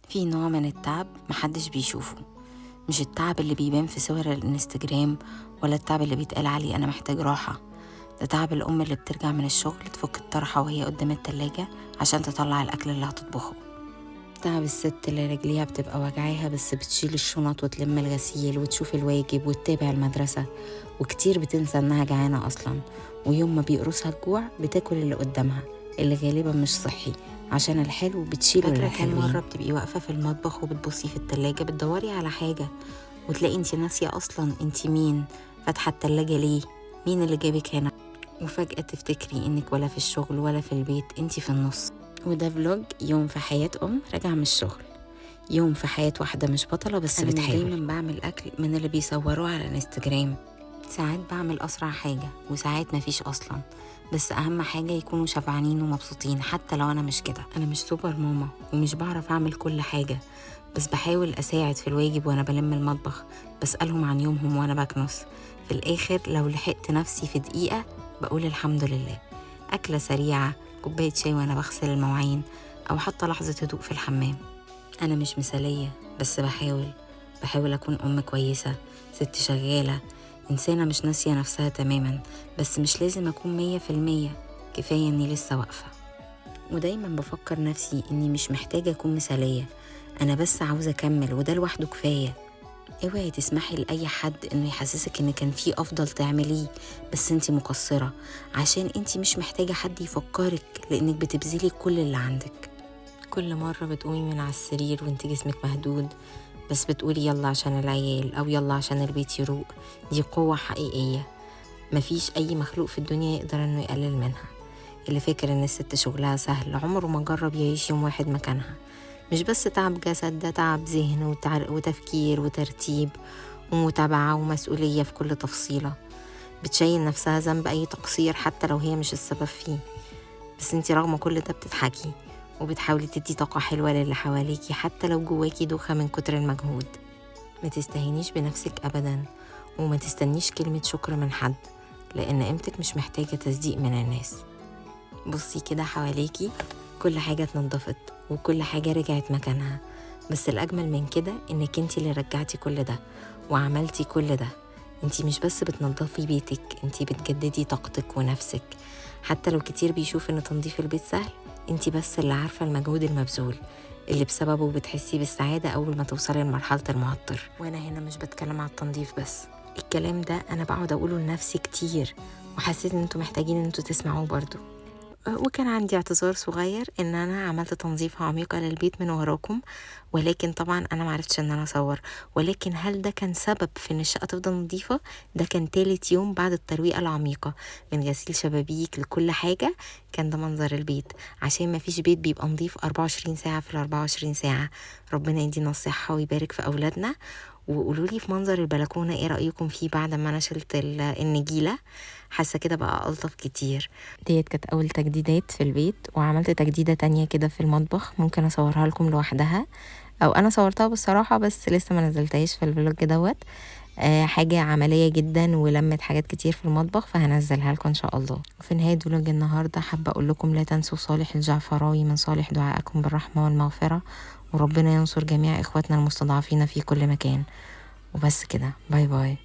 في نوع من التعب محدش بيشوفه، مش التعب اللي بيبان في صور الانستجرام، ولا التعب اللي بيتقال عليه أنا محتاج راحة. ده تعب الأم اللي بترجع من الشغل تفك الطرحة وهي قدام التلاجة عشان تطلع الأكل اللي هتطبخه. تعب الست اللي رجليها بتبقى وجعاها بس بتشيل الشنط وتلم الغسيل وتشوف الواجب وتتابع المدرسة، وكتير بتنسى إنها جعانة أصلا، ويوم ما بيقرصها الجوع بتاكل اللي قدامها اللي غالبا مش صحي عشان الحلو بتشيله للحلوين. مرة بتبقي واقفة في المطبخ وبتبصي في التلاجة بتدوري على حاجة وتلاقي انتي ناسية أصلا انتي مين، فاتحة التلاجة ليه، مين اللي جابك هنا، وفجأة تفتكري انك ولا في الشغل ولا في البيت، انتي في النص. وده فلوج يوم في حياة راجعة من الشغل، يوم في حياة واحدة مش بطلة بس أنا بتحاول. أنا دايما بعمل أكل من اللي بيصوروه على الانستجرام، ساعات بعمل أسرع حاجة وساعات مفيش أصلا، بس أهم حاجة يكونوا شبعانين ومبسوطين حتى لو أنا مش كده. أنا مش سوبر ماما ومش بعرف أعمل كل حاجة، بس بحاول أساعد في الواجب وأنا بلم المطبخ، بسألهم عن يومهم وأنا بكنس. في الآخر لو لحقت نفسي في دقيقة بقول الحمد لله. أكلة سريعة، كوباية شاي وأنا بغسل المواعين، أو حتى لحظة هدوء في الحمام. أنا مش مثالية بس بحاول أكون أم كويسة، ست شغالة، إنسانة مش ناسية نفسها تماما، بس مش لازم أكون 100%، كفاية إني لسه واقفة. ودايما بفكر نفسي إني مش محتاجة أكون مثالية، أنا بس عاوزة أكمل وده لوحده كفاية. اوعي تسمحي لأي حد إنه يحسسك إن كان في أفضل تعمليه بس انتي مقصرة، عشان انتي مش محتاجة حد يفكرك لأنك بتبذلي كل اللي عندك. كل مرة بتقومي من على السرير وانت جسمك مهدود بس بتقولي يلا عشان العيال أو يلا عشان البيت يروق، دي قوة حقيقية مفيش أي مخلوق في الدنيا يقدر إنه يقلل منها. اللي فاكر إن الست شغلها سهل عمره ما جرب يعيش يوم واحد مكانها. مش بس تعب جسد، ده تعب ذهن وتفكير وترتيب ومتابعة ومسؤولية في كل تفصيلة. بتشيل نفسها ذنب أي تقصير حتى لو هي مش السبب فيه، بس انتي رغم كل ده بتضحكي وبتحاولي تدي طاقة حلوة للي حواليكي حتى لو جواكي دوخة من كتر المجهود. ما تستهينيش بنفسك أبدا، وما تستنيش كلمة شكر من حد، لأن قيمتك مش محتاجة تصديق من الناس. بصي كده حواليكي، كل حاجة اتنضفت وكل حاجة رجعت مكانها، بس الأجمل من كده إنك انتي اللي رجعتي كل ده وعملتي كل ده. انتي مش بس بتنضفي بيتك، انتي بتجددي طاقتك ونفسك. حتى لو كتير بيشوف ان تنظيف البيت سهل، انتي بس اللي عارفة المجهود المبذول اللي بسببه بتحسي بالسعادة أول ما توصلي لمرحلة المعطر. وأنا هنا مش بتكلم على التنظيف بس، الكلام ده أنا بقعد أقوله لنفسي كتير، وحسيت ان انتوا محتاجين ان انتوا تسمعوه برضو. وكان عندي اعتذار صغير ان انا عملت تنظيفة عميقة للبيت من وراكم، ولكن طبعا انا معرفتش ان انا اصور. ولكن هل ده كان سبب في ان الشقة تفضل نظيفة؟ ده كان تالت يوم بعد الترويقة العميقة، من غسيل شبابيك لكل حاجة. كان ده منظر البيت، عشان ما فيش بيت بيبقى نظيف 24 ساعة في 24 ساعة. ربنا يدينا الصحة ويبارك في اولادنا. وقولولي في منظر البلكونة ايه رأيكم فيه بعد ما انا شلت النجيلة؟ حاسة كده بقى ألطف كتير. ديت كانت أول تجديدات في البيت، وعملت تجديدة تانية كده في المطبخ ممكن أصورها لكم لوحدها، أو أنا صورتها بالصراحة بس لسه ما نزلتهاش في الفلوج دوت. حاجة عملية جدا ولمت حاجات كتير في المطبخ، فهنزلها لكم إن شاء الله. وفي نهاية فلوج النهاردة حابة أقول لكم لا تنسوا صالح الجعفراوي من صالح دعائكم بالرحمة والمغفرة، وربنا ينصر جميع إخواتنا المستضعفين في كل مكان. وبس كده، باي باي.